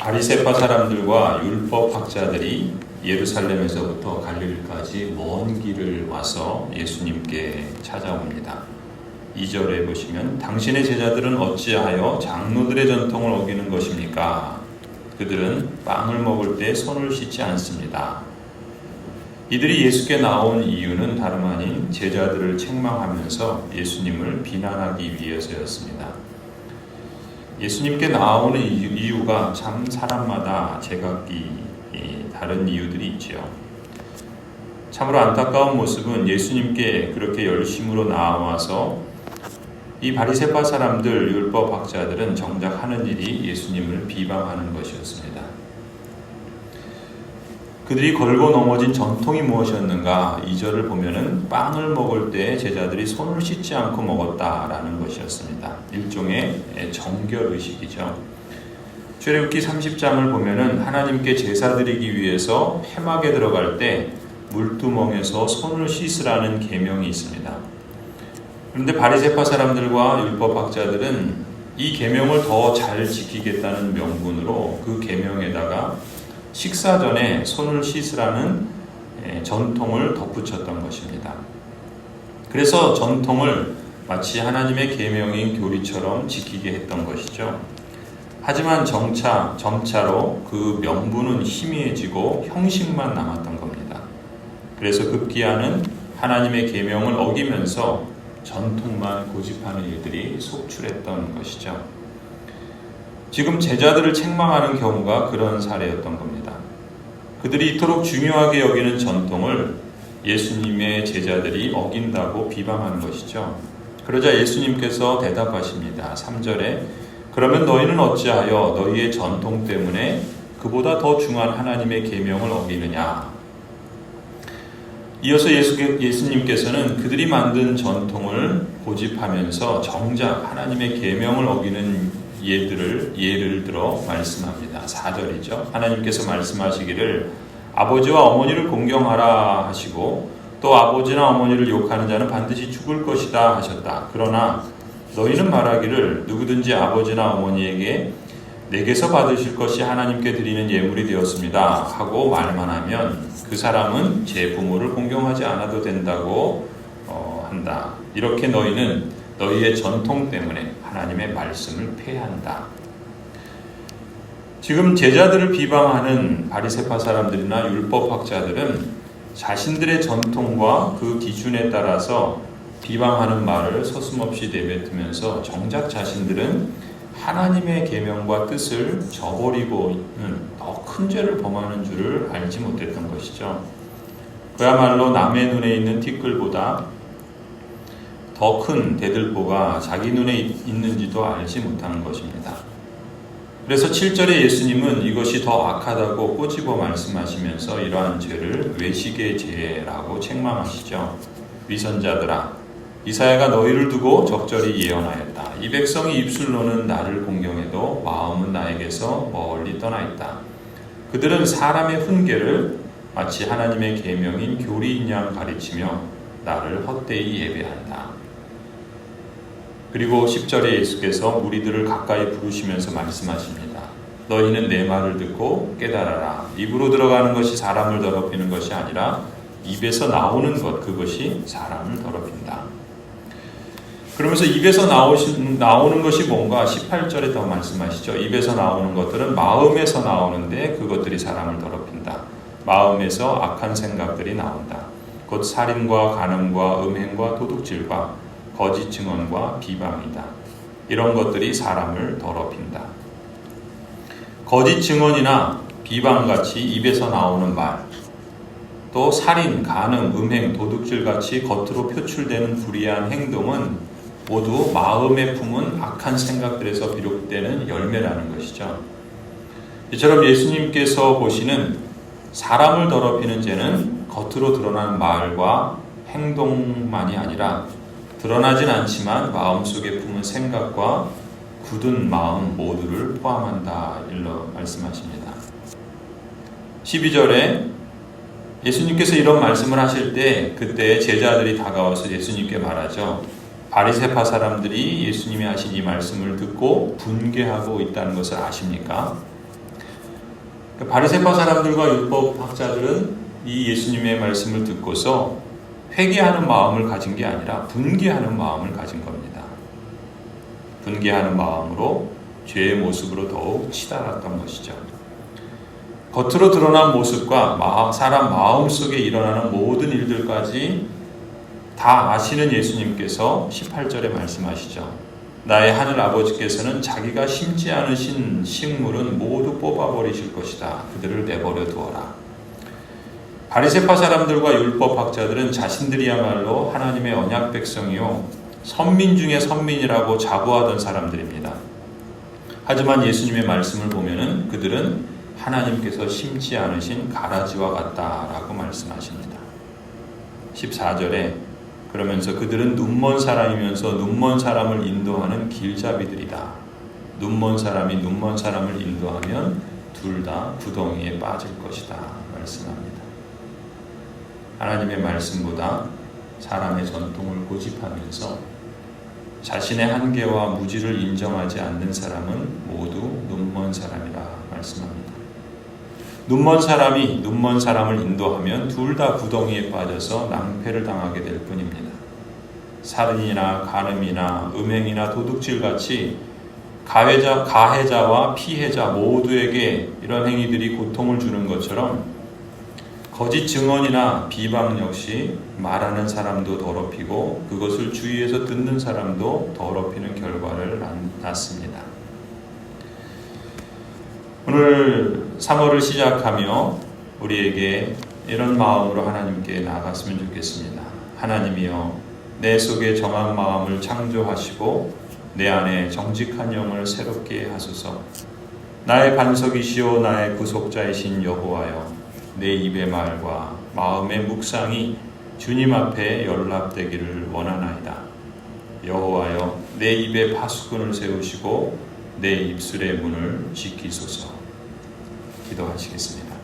바리새파 사람들과 율법학자들이 예루살렘에서부터 갈릴리까지 먼 길을 와서 예수님께 찾아옵니다. 2절에 보시면 당신의 제자들은 어찌하여 장로들의 전통을 어기는 것입니까? 그들은 빵을 먹을 때 손을 씻지 않습니다. 이들이 예수께 나온 이유는 다름 아닌 제자들을 책망하면서 예수님을 비난하기 위해서였습니다. 예수님께 나오는 이유가 참 사람마다 제각기 다른 이유들이 있지요. 참으로 안타까운 모습은 예수님께 그렇게 열심으로 나와서 이 바리새파 사람들, 율법학자들은 정작 하는 일이 예수님을 비방하는 것이었습니다. 그들이 걸고 넘어진 전통이 무엇이었는가? 2절을 보면은 빵을 먹을 때 제자들이 손을 씻지 않고 먹었다라는 것이었습니다. 일종의 정결의식이죠. 출애굽기 30장을 보면은 하나님께 제사 드리기 위해서 회막에 들어갈 때 물두멍에서 손을 씻으라는 계명이 있습니다. 그런데 바리새파 사람들과 율법학자들은 이 계명을 더 잘 지키겠다는 명분으로 그 계명에다가 식사 전에 손을 씻으라는 전통을 덧붙였던 것입니다. 그래서 전통을 마치 하나님의 계명인 교리처럼 지키게 했던 것이죠. 하지만 점차로 그 명분은 희미해지고 형식만 남았던 겁니다. 그래서 급기야는 하나님의 계명을 어기면서 전통만 고집하는 일들이 속출했던 것이죠. 지금 제자들을 책망하는 경우가 그런 사례였던 겁니다. 그들이 이토록 중요하게 여기는 전통을 예수님의 제자들이 어긴다고 비방하는 것이죠. 그러자 예수님께서 대답하십니다. 3절에 그러면 너희는 어찌하여 너희의 전통 때문에 그보다 더 중요한 하나님의 계명을 어기느냐. 이어서 예수님께서는 그들이 만든 전통을 고집하면서 정작 하나님의 계명을 어기는 예를 들어 말씀합니다. 4절이죠. 하나님께서 말씀하시기를 아버지와 어머니를 공경하라 하시고 또 아버지나 어머니를 욕하는 자는 반드시 죽을 것이다 하셨다. 그러나 너희는 말하기를 누구든지 아버지나 어머니에게 내게서 받으실 것이 하나님께 드리는 예물이 되었습니다 하고 말만 하면 그 사람은 제 부모를 공경하지 않아도 된다고 한다. 이렇게 너희는 너희의 전통 때문에 하나님의 말씀을 폐한다. 지금 제자들을 비방하는 바리새파 사람들이나 율법학자들은 자신들의 전통과 그 기준에 따라서 비방하는 말을 서슴없이 내뱉으면서 정작 자신들은 하나님의 계명과 뜻을 저버리고는 더 큰 죄를 범하는 줄을 알지 못했던 것이죠. 그야말로 남의 눈에 있는 티끌보다 더 큰 대들보가 자기 눈에 있는지도 알지 못하는 것입니다. 그래서 7절에 예수님은 이것이 더 악하다고 꼬집어 말씀하시면서 이러한 죄를 외식의 죄라고 책망하시죠. 위선자들아, 이사야가 너희를 두고 적절히 예언하였다. 이 백성이 입술로는 나를 공경해도 마음은 나에게서 멀리 떠나 있다. 그들은 사람의 훈계를 마치 하나님의 계명인 교리인 양 가르치며 나를 헛되이 예배한다. 그리고 10절에 예수께서 무리들을 가까이 부르시면서 말씀하십니다. 너희는 내 말을 듣고 깨달아라. 입으로 들어가는 것이 사람을 더럽히는 것이 아니라 입에서 나오는 것, 그것이 사람을 더럽힌다. 그러면서 입에서 나오는 것이 뭔가 18절에 더 말씀하시죠. 입에서 나오는 것들은 마음에서 나오는데 그것들이 사람을 더럽힌다. 마음에서 악한 생각들이 나온다. 곧 살인과 간음과 음행과 도둑질과 거짓 증언과 비방이다. 이런 것들이 사람을 더럽힌다. 거짓 증언이나 비방같이 입에서 나오는 말, 또 살인, 간음, 음행, 도둑질같이 겉으로 표출되는 불의한 행동은 모두 마음에 품은 악한 생각들에서 비롯되는 열매라는 것이죠. 이처럼 예수님께서 보시는 사람을 더럽히는 죄는 겉으로 드러나는 말과 행동만이 아니라 드러나진 않지만 마음속에 품은 생각과 굳은 마음 모두를 포함한다. 일러 말씀하십니다. 12절에 예수님께서 이런 말씀을 하실 때 그때 제자들이 다가와서 예수님께 말하죠. 바리새파 사람들이 예수님이 하신 이 말씀을 듣고 분개하고 있다는 것을 아십니까? 바리새파 사람들과 율법학자들은 이 예수님의 말씀을 듣고서 회개하는 마음을 가진 게 아니라 분개하는 마음을 가진 겁니다. 분개하는 마음으로 죄의 모습으로 더욱 치달았던 것이죠. 겉으로 드러난 모습과 사람 마음속에 일어나는 모든 일들까지 다 아시는 예수님께서 18절에 말씀하시죠. 나의 하늘 아버지께서는 자기가 심지 않으신 식물은 모두 뽑아버리실 것이다. 그들을 내버려 두어라. 바리새파 사람들과 율법학자들은 자신들이야말로 하나님의 언약 백성이요 선민 중에 선민이라고 자부하던 사람들입니다. 하지만 예수님의 말씀을 보면은 그들은 하나님께서 심지 않으신 가라지와 같다라고 말씀하십니다. 14절에 그러면서 그들은 눈먼 사람이면서 눈먼 사람을 인도하는 길잡이들이다. 눈먼 사람이 눈먼 사람을 인도하면 둘 다 구덩이에 빠질 것이다 말씀합니다. 하나님의 말씀보다 사람의 전통을 고집하면서 자신의 한계와 무지를 인정하지 않는 사람은 모두 눈먼 사람이라 말씀합니다. 눈먼 사람이 눈먼 사람을 인도하면 둘 다 구덩이에 빠져서 낭패를 당하게 될 뿐입니다. 살인이나 간음이나 음행이나 도둑질같이 가해자와 피해자 모두에게 이런 행위들이 고통을 주는 것처럼 거짓 증언이나 비방 역시 말하는 사람도 더럽히고 그것을 주위에서 듣는 사람도 더럽히는 결과를 낳습니다. 오늘 3월을 시작하며 우리에게 이런 마음으로 하나님께 나아갔으면 좋겠습니다. 하나님이여, 내 속에 정한 마음을 창조하시고 내 안에 정직한 영을 새롭게 하소서. 나의 반석이시오 나의 구속자이신 여호와여, 내 입의 말과 마음의 묵상이 주님 앞에 연락되기를 원하나이다. 여호와여, 내 입에 파수꾼을 세우시고 내 입술의 문을 지키소서. 기도하시겠습니다.